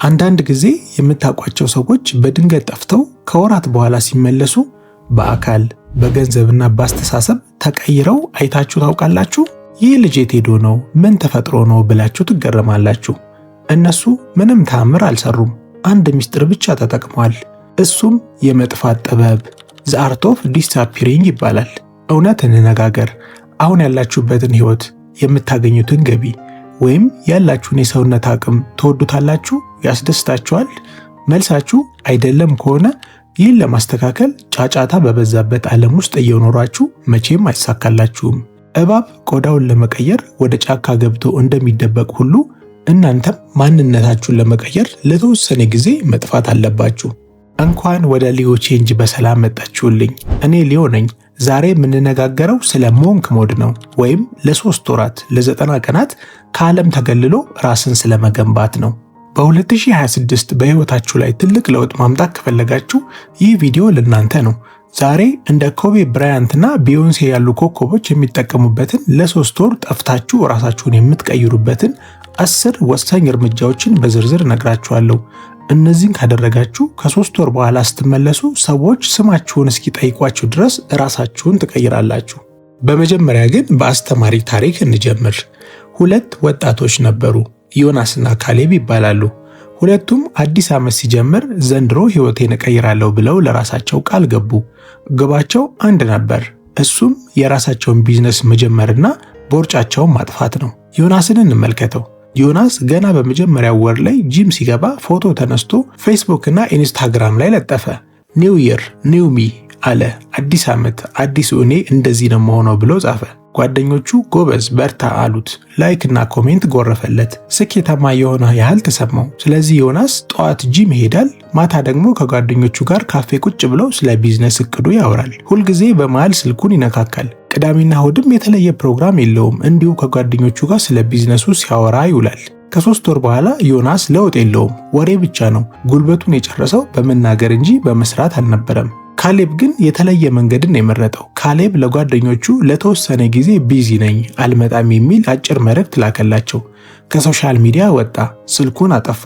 አንዳንድ ጊዜ የምታውቋቸው ሰዎች በድንገት ጠፍተው ከወራት በኋላ ሲመለሱ በአካል በገንዘብና በአስተሳሰብ ተቀይረው አይታችሁ ታውቃላችሁ? ይህ ልጅ የት ሄዶ ነው? ምን ተፈጥሮ ነው ብላችሁ ትገረማላችሁ። እነሱ ምንም ተአምር አልሰሩም። አንድ ምስጢር ብቻ ተጠቅመዋል። እሱም የመጥፋት ጥበብ ዘ አርት ኦፍ ዲስአፒሪንግ ይባላል። እውነት እንነጋገር፣ አሁን ያላችሁበትን ህይወት፣ የምታገኙትን ገቢ ወይም ያላችሁን የሰውነት አቅም ትወዱታላችሁ? ያስደስታችኋል? መልሳችሁ አይደለም ከሆነ ይህን ለማስተካከል ጫጫታ በበዛበት ዓለም ውስጥ እየኖራችሁ መቼም አይሳካላችሁም። እባብ ቆዳውን ለመቀየር ወደ ጫካ ገብቶ እንደሚደበቅ ሁሉ እናንተም ማንነታችሁን ለመቀየር ለተወሰነ ጊዜ መጥፋት አለባችሁ። እንኳን ወደ ሊዮ ቼንጅ በሰላም መጣችሁልኝ። እኔ ሊዮ ነኝ። ዛሬ የምንነጋገረው ስለ ሞንክ ሞድ ነው፣ ወይም ለ3 ወራት ለ90 ቀናት ከዓለም ተገልሎ ራስን ስለመገንባት ነው። በ2026 በህይወታችሁ ላይ ትልቅ ለውጥ ማምጣት ከፈለጋችሁ ይህ ቪዲዮ ለእናንተ ነው። ዛሬ እንደ ኮቤ ብራያንትና ቢዮንሴ ያሉ ኮከቦች የሚጠቀሙበትን ለ3 ወር ጠፍታችሁ ራሳችሁን የምትቀይሩበትን 10 ወሳኝ እርምጃዎችን በዝርዝር ነግራችኋለሁ። እነዚህን ካደረጋችሁ ከ3 ወር በኋላ ስትመለሱ ሰዎች ስማችሁን እስኪጠይቋችሁ ድረስ ራሳችሁን ትቀይራላችሁ። በመጀመሪያ ግን በአስተማሪ ታሪክ እንጀምር። 2 ወጣቶች ነበሩ፣ ዮናስና ካሌብ ይባላሉ። ሁለቱም አዲስ ዓመት ሲጀምር ዘንድሮ ህይወቴን እቀይራለሁ ብለው ለራሳቸው ቃል ገቡ። ግባቸው አንድ ነበር፣ እሱም የራሳቸውን ቢዝነስ መጀመርና ቦርጫቸውን ማጥፋት ነው። ዮናስን እንመልከተው። ዮናስ ገና በመጀመሪያው ወር ላይ ጂም ሲገባ ፎቶ ተነስቶ ፌስቡክ እና ኢንስታግራም ላይ ለጠፈ። ኒው ይር ኒው ሚ አለ። አዲስ ዓመት አዲሱ እኔ እንደዚህ ነው መሆነው ብሎ ጻፈ። ጓደኞቹ ጎበዝ በርታ አሉት። ላይክ እና ኮሜንት ጎረፈለት። ስኬታማ የሆነ ያህል ተሰማው። ስለዚህ ዮናስ ጠዋት ጂም ይሄዳል፣ ማታ ደግሞ ከጓደኞቹ ጋር ካፌ ቁጭ ብለው ስለ ቢዝነስ እቅዱ ያወራል። ሁልጊዜ በመሃል ስልኩን ይነካካል። ቅዳሜና እሁድም የተለየ ፕሮግራም የለውም። እንዲሁ ከጓደኞቹ ጋር ስለ ቢዝነሱ ሲያወራ ይውላል። ከ3 ወር በኋላ ዮናስ ለውጥ የለውም፣ ወሬ ብቻ ነው። ጉልበቱን የጨረሰው በመናገር እንጂ በመስራት አልነበረም። ካሌብ ግን የተለየ መንገድን የመረጠው። ካሌብ ለጓደኞቹ ለተወሰነ ጊዜ ቢዚ ነኝ አልመጣም የሚል አጭር መልእክት ላከላቸው። ከሶሻል ሚዲያ ወጣ፣ ስልኩን አጠፋ።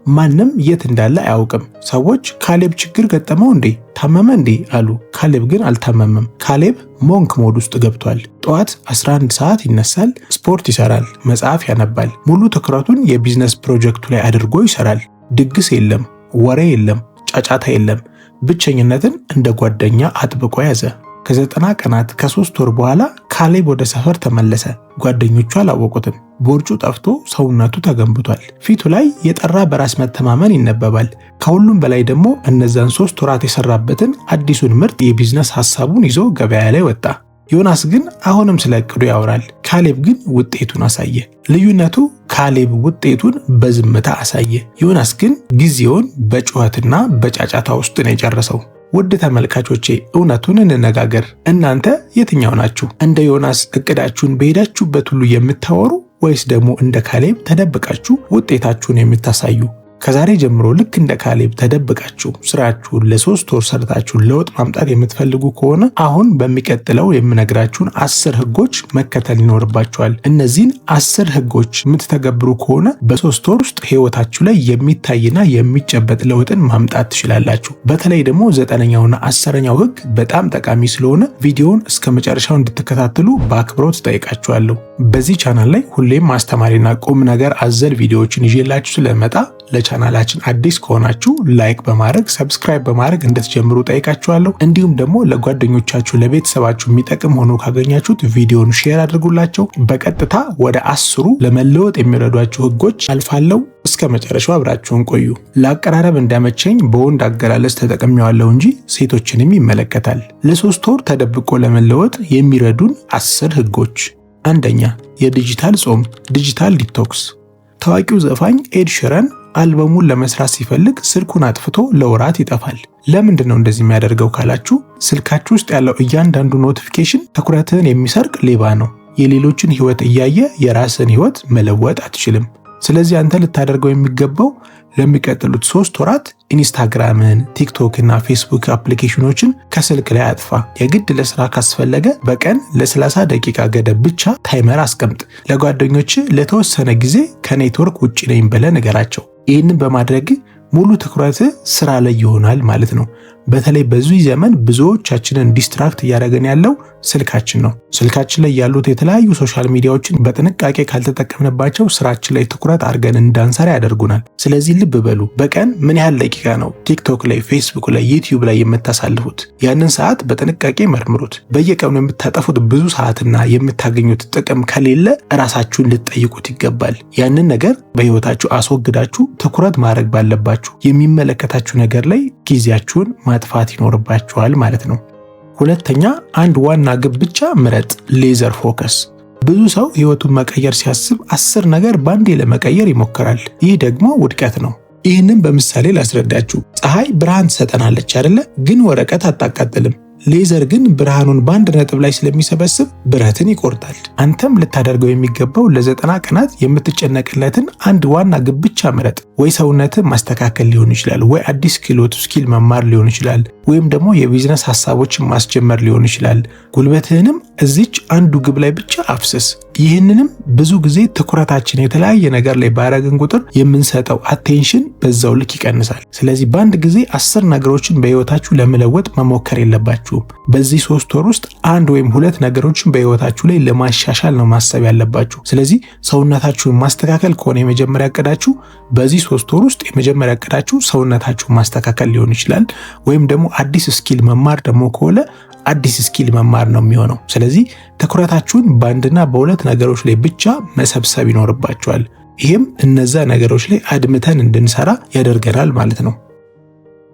ማንም የት እንዳለ አያውቅም። ሰዎች ካሌብ ችግር ገጠመው እንዴ? ታመመ እንዴ አሉ። ካሌብ ግን አልታመመም። ካሌብ ሞንክ ሞድ ውስጥ ገብቷል። ጠዋት 11 ሰዓት ይነሳል፣ ስፖርት ይሰራል፣ መጽሐፍ ያነባል። ሙሉ ትኩረቱን የቢዝነስ ፕሮጀክቱ ላይ አድርጎ ይሰራል። ድግስ የለም፣ ወሬ የለም፣ ጫጫታ የለም። ብቸኝነትን እንደ ጓደኛ አጥብቆ ያዘ። ከ90 ቀናት ከ3 ወር በኋላ ካሌብ ወደ ሰፈር ተመለሰ። ጓደኞቹ አላወቁትም። ቦርጩ ጠፍቶ ሰውነቱ ተገንብቷል። ፊቱ ላይ የጠራ በራስ መተማመን ይነበባል። ከሁሉም በላይ ደግሞ እነዛን 3 ወራት የሰራበትን አዲሱን ምርጥ የቢዝነስ ሐሳቡን ይዞ ገበያ ላይ ወጣ። ዮናስ ግን አሁንም ስለ እቅዱ ያወራል። ካሌብ ግን ውጤቱን አሳየ። ልዩነቱ ካሌብ ውጤቱን በዝምታ አሳየ። ዮናስ ግን ጊዜውን በጩኸትና በጫጫታ ውስጥ ነው የጨረሰው። ውድ ተመልካቾቼ እውነቱን እንነጋገር። እናንተ የትኛው ናችሁ? እንደ ዮናስ እቅዳችሁን በሄዳችሁበት ሁሉ የምታወሩ ወይስ ደግሞ እንደ ካሌብ ተደብቃችሁ ውጤታችሁን የምታሳዩ? ከዛሬ ጀምሮ ልክ እንደ ካሌብ ተደብቃችሁ ስራችሁን ለ3 ወር ሰርታችሁ ለውጥ ማምጣት የምትፈልጉ ከሆነ አሁን በሚቀጥለው የምነግራችሁን 10 ህጎች መከተል ይኖርባችኋል። እነዚህን 10 ህጎች የምትተገብሩ ከሆነ በ3 ወር ውስጥ ህይወታችሁ ላይ የሚታይና የሚጨበጥ ለውጥን ማምጣት ትችላላችሁ። በተለይ ደግሞ 9ኛውና 10ኛው ህግ በጣም ጠቃሚ ስለሆነ ቪዲዮውን እስከ መጨረሻው እንድትከታተሉ በአክብሮት ጠይቃችኋለሁ። በዚህ ቻናል ላይ ሁሌም አስተማሪና ቁም ነገር አዘል ቪዲዮዎችን ይዤላችሁ ስለመጣ ለቻናላችን አዲስ ከሆናችሁ ላይክ በማድረግ ሰብስክራይብ በማድረግ እንድትጀምሩ ጠይቃችኋለሁ። እንዲሁም ደግሞ ለጓደኞቻችሁ ለቤተሰባችሁ የሚጠቅም ሆኖ ካገኛችሁት ቪዲዮን ሼር አድርጉላቸው። በቀጥታ ወደ 10 ለመለወጥ የሚረዷችሁ ህጎች አልፋለሁ። እስከ መጨረሻው አብራችሁን ቆዩ። ለአቀራረብ እንዳመቸኝ በወንድ አገላለጽ ተጠቅሜዋለሁ እንጂ ሴቶችንም ይመለከታል። ለ3 ወር ተደብቆ ለመለወጥ የሚረዱን 10 ህጎች። አንደኛ፣ የዲጂታል ጾም ዲጂታል ዲቶክስ። ታዋቂው ዘፋኝ ኤድ ሽረን አልበሙን ለመስራት ሲፈልግ ስልኩን አጥፍቶ ለወራት ይጠፋል። ለምንድን ነው እንደዚህ የሚያደርገው ካላችሁ፣ ስልካችሁ ውስጥ ያለው እያንዳንዱ ኖቲፊኬሽን ትኩረትህን የሚሰርቅ ሌባ ነው። የሌሎችን ህይወት እያየ የራስን ህይወት መለወጥ አትችልም። ስለዚህ አንተ ልታደርገው የሚገባው ለሚቀጥሉት 3 ወራት ኢንስታግራምን፣ ቲክቶክ እና ፌስቡክ አፕሊኬሽኖችን ከስልክ ላይ አጥፋ። የግድ ለስራ ካስፈለገ በቀን ለ30 ደቂቃ ገደብ ብቻ ታይመር አስቀምጥ። ለጓደኞች ለተወሰነ ጊዜ ከኔትወርክ ውጪ ነኝ ብለህ ንገራቸው። ይህንን በማድረግ ሙሉ ትኩረት ስራ ላይ ይሆናል ማለት ነው። በተለይ በዚህ ዘመን ብዙዎቻችንን ዲስትራክት እያደረገን ያለው ስልካችን ነው። ስልካችን ላይ ያሉት የተለያዩ ሶሻል ሚዲያዎችን በጥንቃቄ ካልተጠቀምንባቸው ስራችን ላይ ትኩረት አድርገን እንዳንሰራ ያደርጉናል። ስለዚህ ልብ በሉ፣ በቀን ምን ያህል ደቂቃ ነው ቲክቶክ ላይ፣ ፌስቡክ ላይ፣ ዩቲዩብ ላይ የምታሳልፉት? ያንን ሰዓት በጥንቃቄ መርምሩት። በየቀኑ የምታጠፉት ብዙ ሰዓትና የምታገኙት ጥቅም ከሌለ ራሳችሁን ልትጠይቁት ይገባል። ያንን ነገር በህይወታችሁ አስወግዳችሁ ትኩረት ማድረግ ባለባችሁ የሚመለከታችሁ ነገር ላይ ጊዜያችሁን ማጥፋት ይኖርባችኋል ማለት ነው። ሁለተኛ፣ አንድ ዋና ግብ ብቻ ምረጥ። ሌዘር ፎከስ። ብዙ ሰው ህይወቱን መቀየር ሲያስብ 10 ነገር ባንዴ ለመቀየር ይሞክራል። ይህ ደግሞ ውድቀት ነው። ይህንን በምሳሌ ላስረዳችሁ። ፀሐይ ብርሃን ትሰጠናለች አይደለ? ግን ወረቀት አታቃጥልም። ሌዘር ግን ብርሃኑን በአንድ ነጥብ ላይ ስለሚሰበስብ ብረትን ይቆርጣል። አንተም ልታደርገው የሚገባው ለ90 ቀናት የምትጨነቅለትን አንድ ዋና ግብ ብቻ ምረጥ። ወይ ሰውነትን ማስተካከል ሊሆን ይችላል፣ ወይ አዲስ ስኪል መማር ሊሆን ይችላል፣ ወይም ደግሞ የቢዝነስ ሐሳቦችን ማስጀመር ሊሆን ይችላል። ጉልበትህንም እዚች አንዱ ግብ ላይ ብቻ አፍስስ። ይህንንም ብዙ ጊዜ ትኩረታችን የተለያየ ነገር ላይ ባረግን ቁጥር የምንሰጠው አቴንሽን በዛው ልክ ይቀንሳል። ስለዚህ በአንድ ጊዜ 10 ነገሮችን በህይወታችሁ ለመለወጥ መሞከር የለባችሁም። በዚህ 3 ወር ውስጥ 1 ወይም 2 ነገሮችን በህይወታችሁ ላይ ለማሻሻል ነው ማሰብ ያለባችሁ። ስለዚህ ሰውነታችሁን ማስተካከል ከሆነ የመጀመሪያ እቅዳችሁ፣ በዚህ 3 ወር ውስጥ የመጀመሪያ እቅዳችሁ ሰውነታችሁን ማስተካከል ሊሆን ይችላል። ወይም ደግሞ አዲስ ስኪል መማር ደግሞ ከሆነ አዲስ ስኪል መማር ነው የሚሆነው። ስለዚህ ትኩረታችሁን በአንድና በሁለት ነገሮች ላይ ብቻ መሰብሰብ ይኖርባችኋል። ይህም እነዛ ነገሮች ላይ አድምተን እንድንሰራ ያደርገናል ማለት ነው።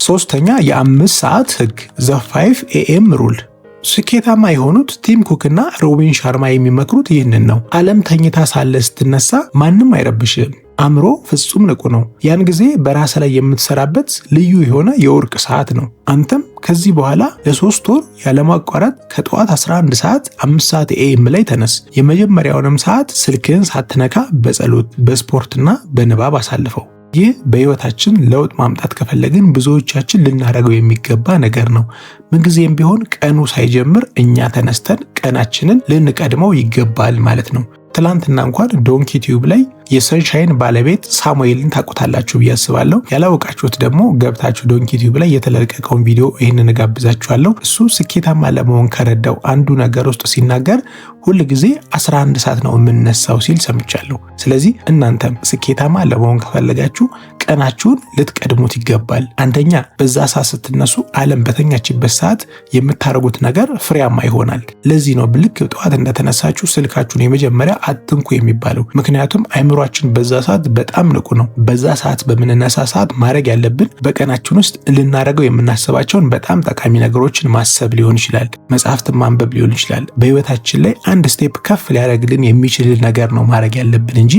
ሶስተኛ፣ የ5 ሰዓት ህግ ዘ 5 AM ሩል። ስኬታማ የሆኑት ቲም ኩክ እና ሮቢን ሻርማ የሚመክሩት ይህንን ነው። ዓለም ተኝታ ሳለ ስትነሳ ማንም አይረብሽም። አእምሮ ፍጹም ንቁ ነው። ያን ጊዜ በራስ ላይ የምትሰራበት ልዩ የሆነ የወርቅ ሰዓት ነው። አንተም ከዚህ በኋላ ለ3 ወር ያለማቋረጥ ከጠዋት 11 ሰዓት 5 ሰዓት AM ላይ ተነስ። የመጀመሪያውንም ሰዓት ስልክህን ሳትነካ በጸሎት በስፖርትና በንባብ አሳልፈው። ይህ በህይወታችን ለውጥ ማምጣት ከፈለግን ብዙዎቻችን ልናደርገው የሚገባ ነገር ነው። ምንጊዜም ቢሆን ቀኑ ሳይጀምር እኛ ተነስተን ቀናችንን ልንቀድመው ይገባል ማለት ነው። ትላንትና እንኳን ዶንኪ ቲዩብ ላይ የሰንሻይን ባለቤት ሳሙኤልን ታውቁታላችሁ ብዬ አስባለሁ። ያላወቃችሁት ደግሞ ገብታችሁ ዶንኪ ቲዩብ ላይ የተለቀቀውን ቪዲዮ ይህንን እጋብዛችኋለሁ። እሱ ስኬታማ ለመሆን ከረዳው አንዱ ነገር ውስጥ ሲናገር ሁል ጊዜ 11 ሰዓት ነው የምንነሳው ሲል ሰምቻለሁ። ስለዚህ እናንተም ስኬታማ ለመሆን ከፈለጋችሁ ቀናችሁን ልትቀድሙት ይገባል። አንደኛ፣ በዛ ሰዓት ስትነሱ ዓለም በተኛችበት ሰዓት የምታደርጉት ነገር ፍሬያማ ይሆናል። ለዚህ ነው ልክ ጠዋት እንደተነሳችሁ ስልካችሁን የመጀመሪያ አትንኩ የሚባለው። ምክንያቱም አይምሯችን በዛ ሰዓት በጣም ንቁ ነው። በዛ ሰዓት በምንነሳ ሰዓት ማድረግ ያለብን በቀናችን ውስጥ ልናደርገው የምናስባቸውን በጣም ጠቃሚ ነገሮችን ማሰብ ሊሆን ይችላል፣ መጽሐፍትን ማንበብ ሊሆን ይችላል። በህይወታችን ላይ አንድ ስቴፕ ከፍ ሊያደርግልን የሚችል ነገር ነው ማድረግ ያለብን እንጂ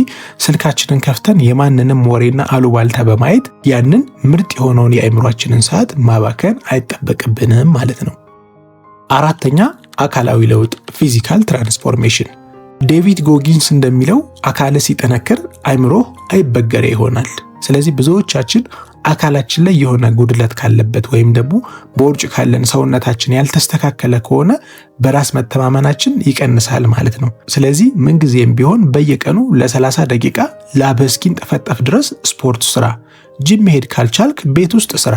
ስልካችንን ከፍተን የማንንም ወሬና አሉባልታ በማየት ያንን ምርጥ የሆነውን የአይምሯችንን ሰዓት ማባከን አይጠበቅብንም ማለት ነው። አራተኛ፣ አካላዊ ለውጥ ፊዚካል ትራንስፎርሜሽን። ዴቪድ ጎጊንስ እንደሚለው አካል ሲጠነክር አይምሮ አይበገሬ ይሆናል። ስለዚህ ብዙዎቻችን አካላችን ላይ የሆነ ጉድለት ካለበት ወይም ደግሞ ቦርጭ ካለን ሰውነታችን ያልተስተካከለ ከሆነ በራስ መተማመናችን ይቀንሳል ማለት ነው። ስለዚህ ምንጊዜም ቢሆን በየቀኑ ለ30 ደቂቃ ላብህ እስኪንጠፈጠፍ ድረስ ስፖርት ስራ። ጂም መሄድ ካልቻልክ ቤት ውስጥ ስራ።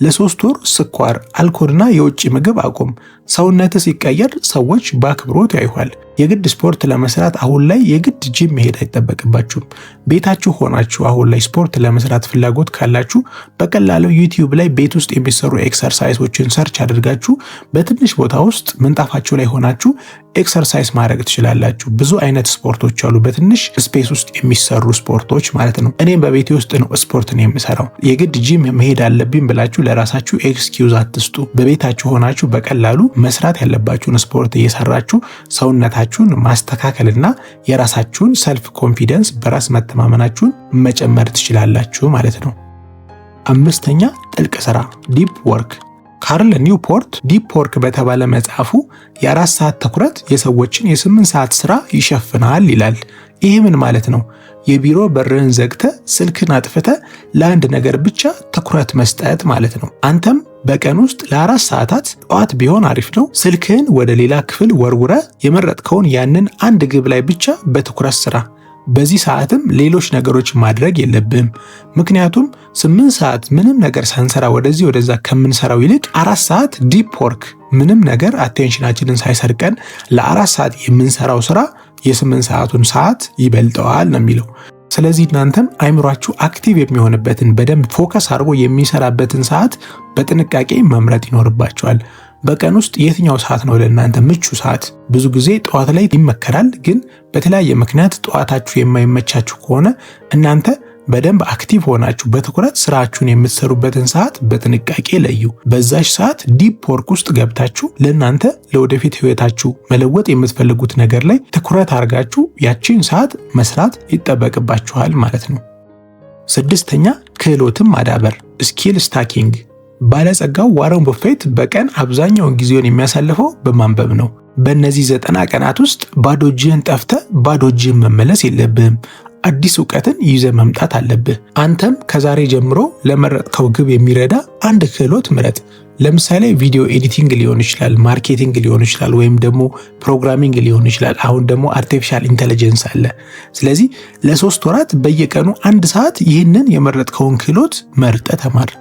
ለ3 ወር ስኳር፣ አልኮልና የውጭ ምግብ አቁም። ሰውነትህ ሲቀየር ሰዎች በአክብሮት ያዩሃል። የግድ ስፖርት ለመስራት አሁን ላይ የግድ ጂም መሄድ አይጠበቅባችሁም። ቤታችሁ ሆናችሁ አሁን ላይ ስፖርት ለመስራት ፍላጎት ካላችሁ በቀላሉ ዩቲዩብ ላይ ቤት ውስጥ የሚሰሩ ኤክሰርሳይሶችን ሰርች አድርጋችሁ በትንሽ ቦታ ውስጥ ምንጣፋችሁ ላይ ሆናችሁ ኤክሰርሳይዝ ማድረግ ትችላላችሁ። ብዙ አይነት ስፖርቶች አሉ፣ በትንሽ ስፔስ ውስጥ የሚሰሩ ስፖርቶች ማለት ነው። እኔም በቤቴ ውስጥ ነው ስፖርትን የምሰራው። የግድ ጂም መሄድ አለብኝ ብላችሁ ለራሳችሁ ኤክስኪውዝ አትስጡ። በቤታችሁ ሆናችሁ በቀላሉ መስራት ያለባችሁን ስፖርት እየሰራችሁ ሰውነታችሁን ማስተካከልና የራሳችሁን ሰልፍ ኮንፊደንስ በራስ መተማመናችሁን መጨመር ትችላላችሁ ማለት ነው። አምስተኛ፣ ጥልቅ ስራ ዲፕ ወርክ። ካርል ኒውፖርት ዲፕ ወርክ በተባለ መጽሐፉ የ4 ሰዓት ትኩረት የሰዎችን የ8 ሰዓት ስራ ይሸፍናል ይላል። ይህ ምን ማለት ነው? የቢሮ በርህን ዘግተ ስልክን አጥፍተ ለአንድ ነገር ብቻ ትኩረት መስጠት ማለት ነው። አንተም በቀን ውስጥ ለ4 ሰዓታት ጠዋት ቢሆን አሪፍ ነው፣ ስልክህን ወደ ሌላ ክፍል ወርውረ የመረጥከውን ያንን አንድ ግብ ላይ ብቻ በትኩረት ስራ። በዚህ ሰዓትም ሌሎች ነገሮች ማድረግ የለብህም። ምክንያቱም 8 ሰዓት ምንም ነገር ሳንሰራ ወደዚህ ወደዛ ከምንሰራው ይልቅ 4 ሰዓት ዲፕ ወርክ ምንም ነገር አቴንሽናችንን ሳይሰርቀን ለ4 ሰዓት የምንሰራው ስራ የ8 ሰዓቱን ሰዓት ይበልጠዋል ነው የሚለው። ስለዚህ እናንተም አይምሯችሁ አክቲቭ የሚሆንበትን በደንብ ፎከስ አድርጎ የሚሰራበትን ሰዓት በጥንቃቄ መምረጥ ይኖርባችኋል። በቀን ውስጥ የትኛው ሰዓት ነው ለእናንተ ምቹ ሰዓት? ብዙ ጊዜ ጠዋት ላይ ይመከራል። ግን በተለያየ ምክንያት ጠዋታችሁ የማይመቻችሁ ከሆነ እናንተ በደንብ አክቲቭ ሆናችሁ በትኩረት ስራችሁን የምትሰሩበትን ሰዓት በጥንቃቄ ለዩ። በዛች ሰዓት ዲፕ ወርክ ውስጥ ገብታችሁ ለእናንተ ለወደፊት ህይወታችሁ መለወጥ የምትፈልጉት ነገር ላይ ትኩረት አድርጋችሁ ያቺን ሰዓት መስራት ይጠበቅባችኋል ማለት ነው። 6ኛ ክህሎትን ማዳበር ስኪል ስታኪንግ። ባለጸጋው ዋረን በፌት በቀን አብዛኛውን ጊዜውን የሚያሳልፈው በማንበብ ነው። በእነዚህ 90 ቀናት ውስጥ ባዶ እጅህን ጠፍተህ ባዶ እጅህን መመለስ የለብህም። አዲስ ዕውቀትን ይዘህ መምጣት አለብህ። አንተም ከዛሬ ጀምሮ ለመረጥከው ግብ የሚረዳ አንድ ክህሎት ምረጥ። ለምሳሌ ቪዲዮ ኤዲቲንግ ሊሆን ይችላል፣ ማርኬቲንግ ሊሆን ይችላል፣ ወይም ደግሞ ፕሮግራሚንግ ሊሆን ይችላል። አሁን ደግሞ አርቲፊሻል ኢንተለጀንስ አለ። ስለዚህ ለ3 ወራት በየቀኑ 1 ሰዓት ይህንን የመረጥከውን ክህሎት መርጠህ ተማር።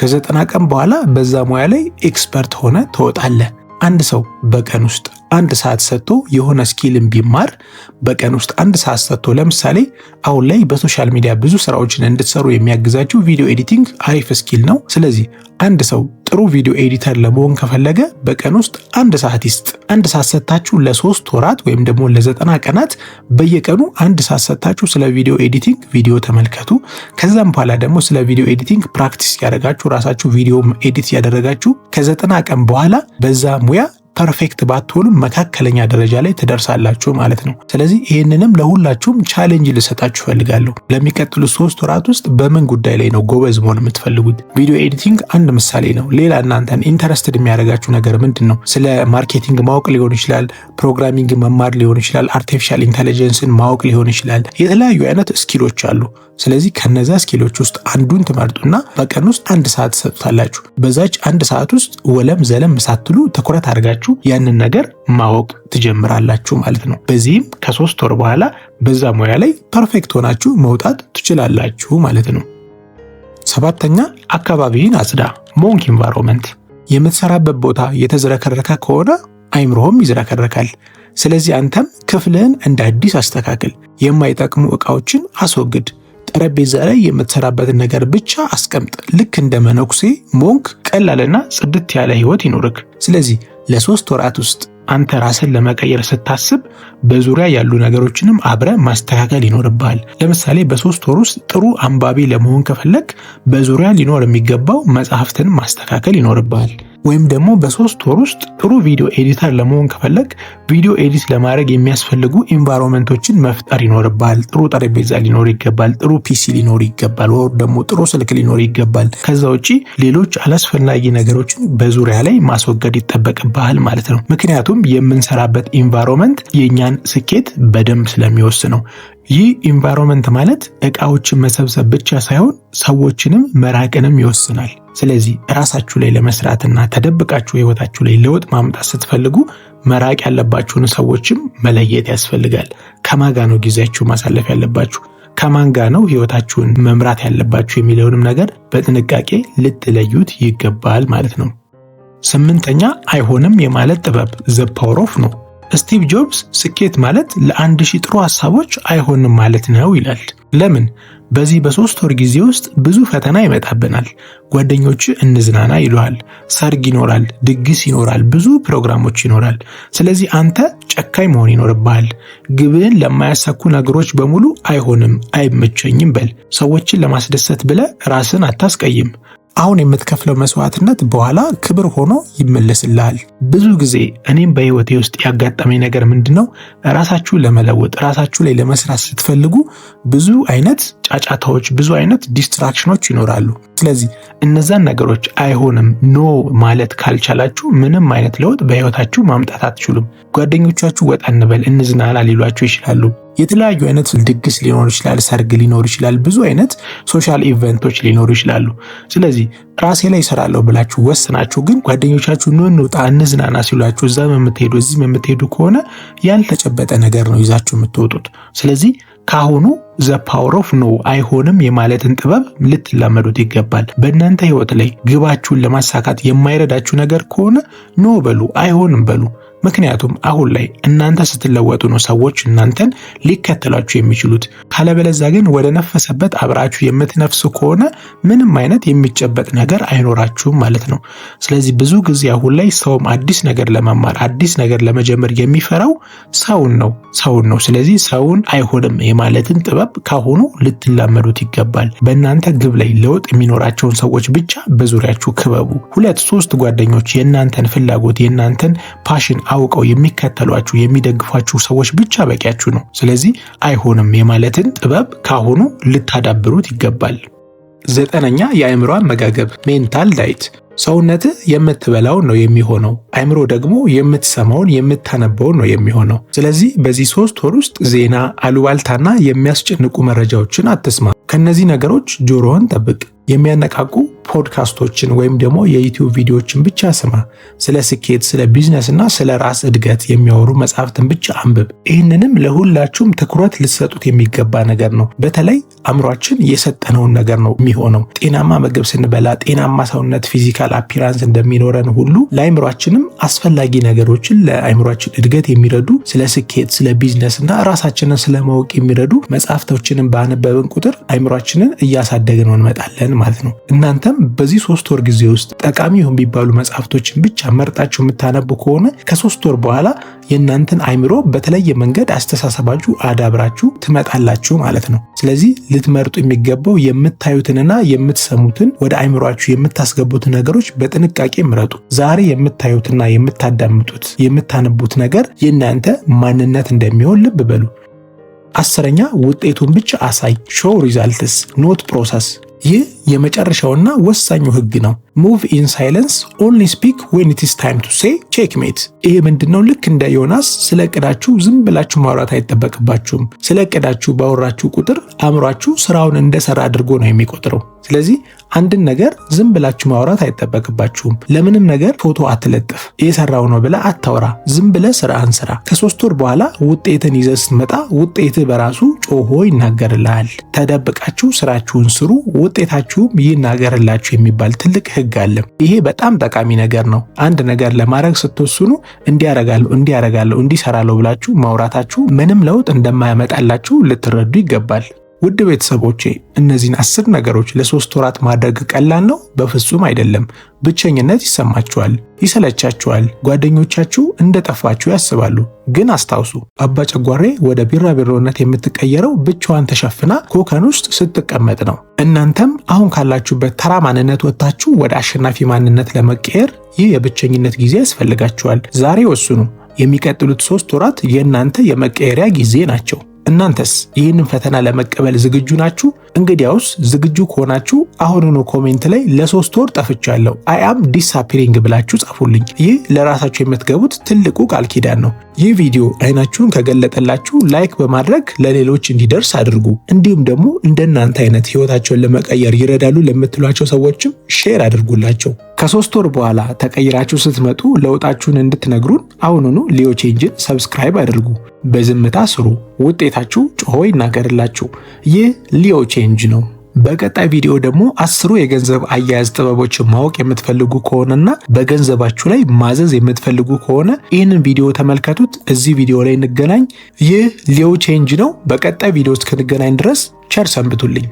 ከ90 ቀን በኋላ በዛ ሙያ ላይ ኤክስፐርት ሆነ ትወጣለህ። አንድ ሰው በቀን ውስጥ 1 ሰዓት ሰጥቶ የሆነ ስኪልን ቢማር በቀን ውስጥ 1 ሰዓት ሰጥቶ ለምሳሌ አሁን ላይ በሶሻል ሚዲያ ብዙ ስራዎችን እንድትሰሩ የሚያግዛችሁ ቪዲዮ ኤዲቲንግ አሪፍ ስኪል ነው። ስለዚህ አንድ ሰው ጥሩ ቪዲዮ ኤዲተር ለመሆን ከፈለገ በቀን ውስጥ 1 ሰዓት ይስጥ። 1 ሰዓት ሰጥታችሁ ለ3 ወራት ወይም ደግሞ ለ90 ቀናት በየቀኑ 1 ሰዓት ሰጥታችሁ ስለ ቪዲዮ ኤዲቲንግ ቪዲዮ ተመልከቱ። ከዛም በኋላ ደግሞ ስለ ቪዲዮ ኤዲቲንግ ፕራክቲስ ያደረጋችሁ ራሳችሁ ቪዲዮ ኤዲት ያደረጋችሁ ከ90 ቀን በኋላ በዛ ሙያ ፐርፌክት ባትሆኑም መካከለኛ ደረጃ ላይ ትደርሳላችሁ ማለት ነው። ስለዚህ ይህንንም ለሁላችሁም ቻሌንጅ ልሰጣችሁ ፈልጋለሁ። ለሚቀጥሉት 3 ወራት ውስጥ በምን ጉዳይ ላይ ነው ጎበዝ መሆን የምትፈልጉት? ቪዲዮ ኤዲቲንግ አንድ ምሳሌ ነው። ሌላ እናንተን ኢንተረስትድ የሚያደርጋችሁ ነገር ምንድን ነው? ስለ ማርኬቲንግ ማወቅ ሊሆን ይችላል፣ ፕሮግራሚንግ መማር ሊሆን ይችላል፣ አርቲፊሻል ኢንተለጀንስን ማወቅ ሊሆን ይችላል። የተለያዩ አይነት ስኪሎች አሉ። ስለዚህ ከነዛ ስኪሎች ውስጥ አንዱን ትመርጡና በቀን ውስጥ 1 ሰዓት ትሰጡታላችሁ። በዛች 1 ሰዓት ውስጥ ወለም ዘለም ሳትሉ ትኩረት አድርጋችሁ ያንን ነገር ማወቅ ትጀምራላችሁ ማለት ነው። በዚህም ከ3 ወር በኋላ በዛ ሙያ ላይ ፐርፌክት ሆናችሁ መውጣት ትችላላችሁ ማለት ነው። 7ኛ አካባቢን አጽዳ ሞንክ ኢንቫይሮንመንት። የምትሰራበት ቦታ የተዝረከረከ ከሆነ አይምሮህም ይዝረከረካል። ስለዚህ አንተም ክፍልህን እንደ አዲስ አስተካክል። የማይጠቅሙ ዕቃዎችን አስወግድ። ጠረጴዛ ላይ የምትሰራበትን ነገር ብቻ አስቀምጥ። ልክ እንደ መነኩሴ ሞንክ ቀላልና ጽድት ያለ ህይወት ይኖርክ። ስለዚህ ለ3 ወራት ውስጥ አንተ ራስን ለመቀየር ስታስብ በዙሪያ ያሉ ነገሮችንም አብረ ማስተካከል ይኖርብሃል። ለምሳሌ በ3 ወር ውስጥ ጥሩ አንባቢ ለመሆን ከፈለክ በዙሪያ ሊኖር የሚገባው መጽሐፍትን ማስተካከል ይኖርብሃል። ወይም ደግሞ በ3 ወር ውስጥ ጥሩ ቪዲዮ ኤዲተር ለመሆን ከፈለክ ቪዲዮ ኤዲት ለማድረግ የሚያስፈልጉ ኢንቫይሮንመንቶችን መፍጠር ይኖርብሃል። ጥሩ ጠረጴዛ ሊኖር ይገባል፣ ጥሩ ፒሲ ሊኖር ይገባል፣ ወይ ደግሞ ጥሩ ስልክ ሊኖር ይገባል። ከዛ ውጪ ሌሎች አላስፈላጊ ነገሮችን በዙሪያ ላይ ማስወገድ ይጠበቅብሃል ማለት ነው። ምክንያቱም የምንሰራበት ኢንቫይሮንመንት የኛን ስኬት በደንብ ስለሚወስነው። ይህ ኢንቫይሮንመንት ማለት ዕቃዎችን መሰብሰብ ብቻ ሳይሆን ሰዎችንም መራቅንም ይወስናል። ስለዚህ ራሳችሁ ላይ ለመስራትና ተደብቃችሁ ህይወታችሁ ላይ ለውጥ ማምጣት ስትፈልጉ መራቅ ያለባችሁን ሰዎችም መለየት ያስፈልጋል። ከማን ጋር ነው ጊዜያችሁ ማሳለፍ ያለባችሁ፣ ከማን ጋር ነው ህይወታችሁን መምራት ያለባችሁ የሚለውንም ነገር በጥንቃቄ ልትለዩት ይገባል ማለት ነው። 8ኛ አይሆንም የማለት ጥበብ ዘ ፓወር ኦፍ ኖ። ስቲቭ ጆብስ ስኬት ማለት ለ1000 ጥሩ ሐሳቦች አይሆንም ማለት ነው ይላል። ለምን? በዚህ በ3 ወር ጊዜ ውስጥ ብዙ ፈተና ይመጣብናል። ጓደኞች እንዝናና ይሉሃል፣ ሰርግ ይኖራል፣ ድግስ ይኖራል፣ ብዙ ፕሮግራሞች ይኖራል። ስለዚህ አንተ ጨካኝ መሆን ይኖርብሃል። ግብህን ለማያሳኩ ነገሮች በሙሉ አይሆንም፣ አይመቸኝም በል። ሰዎችን ለማስደሰት ብለህ ራስን አታስቀይም። አሁን የምትከፍለው መስዋዕትነት በኋላ ክብር ሆኖ ይመለስልሃል። ብዙ ጊዜ እኔም በህይወቴ ውስጥ ያጋጠመኝ ነገር ምንድነው? ራሳችሁን ለመለወጥ ራሳችሁ ላይ ለመስራት ስትፈልጉ ብዙ አይነት ጫጫታዎች፣ ብዙ አይነት ዲስትራክሽኖች ይኖራሉ። ስለዚህ እነዛን ነገሮች አይሆንም ኖ ማለት ካልቻላችሁ ምንም አይነት ለውጥ በህይወታችሁ ማምጣት አትችሉም። ጓደኞቻችሁ ወጣ እንበል እንዝናና ሊሏችሁ ይችላሉ። የተለያዩ አይነት ድግስ ሊኖር ይችላል፣ ሰርግ ሊኖር ይችላል፣ ብዙ አይነት ሶሻል ኢቨንቶች ሊኖሩ ይችላሉ። ስለዚህ ራሴ ላይ እሰራለሁ ብላችሁ ወስናችሁ ግን ጓደኞቻችሁ ኑ እንውጣ እንዝናና ሲሏችሁ እዛም የምትሄዱ እዚህም የምትሄዱ ከሆነ ያልተጨበጠ ነገር ነው ይዛችሁ የምትወጡት። ስለዚህ ካሁኑ ዘ ፓወር ኦፍ ኖ አይሆንም የማለትን ጥበብ ልትላመዱት ይገባል። በእናንተ ህይወት ላይ ግባችሁን ለማሳካት የማይረዳችሁ ነገር ከሆነ ኖ በሉ፣ አይሆንም በሉ። ምክንያቱም አሁን ላይ እናንተ ስትለወጡ ነው ሰዎች እናንተን ሊከተላችሁ የሚችሉት። ካለበለዚያ ግን ወደ ነፈሰበት አብራችሁ የምትነፍሱ ከሆነ ምንም አይነት የሚጨበጥ ነገር አይኖራችሁም ማለት ነው። ስለዚህ ብዙ ጊዜ አሁን ላይ ሰውም አዲስ ነገር ለመማር አዲስ ነገር ለመጀመር የሚፈራው ሰውን ነው። ስለዚህ ሰውን አይሆንም የማለትን ጥበብ ካሁኑ ልትላመዱት ይገባል። በእናንተ ግብ ላይ ለውጥ የሚኖራቸውን ሰዎች ብቻ በዙሪያችሁ ክበቡ። 2-3 ጓደኞች የእናንተን ፍላጎት የእናንተን ፓሽን አውቀው የሚከተሏችሁ የሚደግፏችሁ ሰዎች ብቻ በቂያችሁ ነው። ስለዚህ አይሆንም የማለትን ጥበብ ካሁኑ ልታዳብሩት ይገባል። 9ኛ የአእምሮ አመጋገብ ሜንታል ዳይት። ሰውነትህ የምትበላውን ነው የሚሆነው፣ አእምሮ ደግሞ የምትሰማውን የምታነበውን ነው የሚሆነው። ስለዚህ በዚህ 3 ወር ውስጥ ዜና፣ አሉባልታና የሚያስጨንቁ መረጃዎችን አትስማ። ከነዚህ ነገሮች ጆሮህን ጠብቅ። የሚያነቃቁ ፖድካስቶችን ወይም ደግሞ የዩቲዩብ ቪዲዮዎችን ብቻ ስማ። ስለ ስኬት፣ ስለ ቢዝነስ እና ስለ ራስ እድገት የሚያወሩ መጽሐፍትን ብቻ አንብብ። ይህንንም ለሁላችሁም ትኩረት ልትሰጡት የሚገባ ነገር ነው። በተለይ አእምሯችን የሰጠነውን ነገር ነው የሚሆነው። ጤናማ ምግብ ስንበላ ጤናማ ሰውነት ፊዚካል አፒራንስ እንደሚኖረን ሁሉ ለአእምሯችንም አስፈላጊ ነገሮችን ለአእምሯችን እድገት የሚረዱ ስለ ስኬት፣ ስለ ቢዝነስ እና ራሳችንን ስለማወቅ የሚረዱ መጽሐፍቶችንን ባነበብን ቁጥር አእምሯችንን እያሳደግነው እንመጣለን ማለት ነው። እናንተም በዚህ 3 ወር ጊዜ ውስጥ ጠቃሚ የሚባሉ መጽሐፍቶችን ብቻ መርጣችሁ የምታነቡ ከሆነ ከ3 ወር በኋላ የእናንተን አእምሮ በተለየ መንገድ አስተሳሰባችሁ አዳብራችሁ ትመጣላችሁ ማለት ነው። ስለዚህ ልትመርጡ የሚገባው የምታዩትንና የምትሰሙትን ወደ አእምሯችሁ የምታስገቡትን ነገሮች በጥንቃቄ ምረጡ። ዛሬ የምታዩትና የምታዳምጡት የምታነቡት ነገር የእናንተ ማንነት እንደሚሆን ልብ በሉ። 10ኛ ውጤቱን ብቻ አሳይ። ሾው ሪዛልትስ ኖት ፕሮሰስ። ይህ የመጨረሻውና ወሳኙ ህግ ነው። ሙቭ ኢን ሳይለንስ ኦንሊ ስፒክ ዌን ኢት ኢዝ ታይም ቱ ሴይ ቼክሜት። ይሄ ምንድነው? ልክ እንደ ዮናስ ስለ እቅዳችሁ ዝም ብላችሁ ማውራት አይጠበቅባችሁም። ስለ እቅዳችሁ ባወራችሁ ቁጥር አእምሯችሁ ስራውን እንደሰራ አድርጎ ነው የሚቆጥረው። ስለዚህ አንድን ነገር ዝም ብላችሁ ማውራት አይጠበቅባችሁም። ለምንም ነገር ፎቶ አትለጥፍ። የሰራው ነው ብለህ አታውራ። ዝም ብለህ ስራህን ስራ። ከ3 ወር በኋላ ውጤትን ይዘህ ስትመጣ ውጤትህ በራሱ ጮሆ ይናገርልሃል። ተደብቃችሁ ስራችሁን ስሩ፣ ውጤታችሁም ይናገርላችሁ የሚባል ትልቅ ህግ አለ። ይሄ በጣም ጠቃሚ ነገር ነው። አንድ ነገር ለማድረግ ስትወስኑ እንዲያረጋለሁ እንዲሰራለሁ ብላችሁ ማውራታችሁ ምንም ለውጥ እንደማያመጣላችሁ ልትረዱ ይገባል። ውድ ቤተሰቦቼ እነዚህን 10 ነገሮች ለ3 ወራት ማድረግ ቀላል ነው? በፍጹም አይደለም። ብቸኝነት ይሰማችኋል፣ ይሰለቻችኋል፣ ጓደኞቻችሁ እንደጠፋችሁ ያስባሉ። ግን አስታውሱ፣ አባ ጨጓሬ ወደ ቢራቢሮነት የምትቀየረው ብቻዋን ተሸፍና ኮከን ውስጥ ስትቀመጥ ነው። እናንተም አሁን ካላችሁበት ተራ ማንነት ወጥታችሁ ወደ አሸናፊ ማንነት ለመቀየር ይህ የብቸኝነት ጊዜ ያስፈልጋችኋል። ዛሬ ወስኑ። የሚቀጥሉት 3 ወራት የእናንተ የመቀየሪያ ጊዜ ናቸው። እናንተስ ይህንን ፈተና ለመቀበል ዝግጁ ናችሁ? እንግዲያውስ ዝግጁ ከሆናችሁ አሁኑኑ ኮሜንት ላይ ለ3 ወር ጠፍቻለሁ አይ አም ዲስአፒሪንግ ብላችሁ ጻፉልኝ። ይህ ለራሳችሁ የምትገቡት ትልቁ ቃል ኪዳን ነው። ይህ ቪዲዮ አይናችሁን ከገለጠላችሁ ላይክ በማድረግ ለሌሎች እንዲደርስ አድርጉ። እንዲሁም ደግሞ እንደናንተ አይነት ህይወታቸውን ለመቀየር ይረዳሉ ለምትሏቸው ሰዎችም ሼር አድርጉላቸው። ከ3 ወር በኋላ ተቀይራችሁ ስትመጡ ለውጣችሁን እንድትነግሩን አሁኑኑ ሊዮ ቼንጅን ሰብስክራይብ አድርጉ። በዝምታ ስሩ፣ ውጤታችሁ ጮሆ ይናገርላችሁ። ይህ ሊዮ ቼንጅ ነው። በቀጣይ ቪዲዮ ደግሞ 10 የገንዘብ አያያዝ ጥበቦችን ማወቅ የምትፈልጉ ከሆነና በገንዘባችሁ ላይ ማዘዝ የምትፈልጉ ከሆነ ይህንን ቪዲዮ ተመልከቱት። እዚህ ቪዲዮ ላይ እንገናኝ። ይህ ሊዮ ቼንጅ ነው። በቀጣይ ቪዲዮ እስክንገናኝ ድረስ ቸር ሰንብቱልኝ።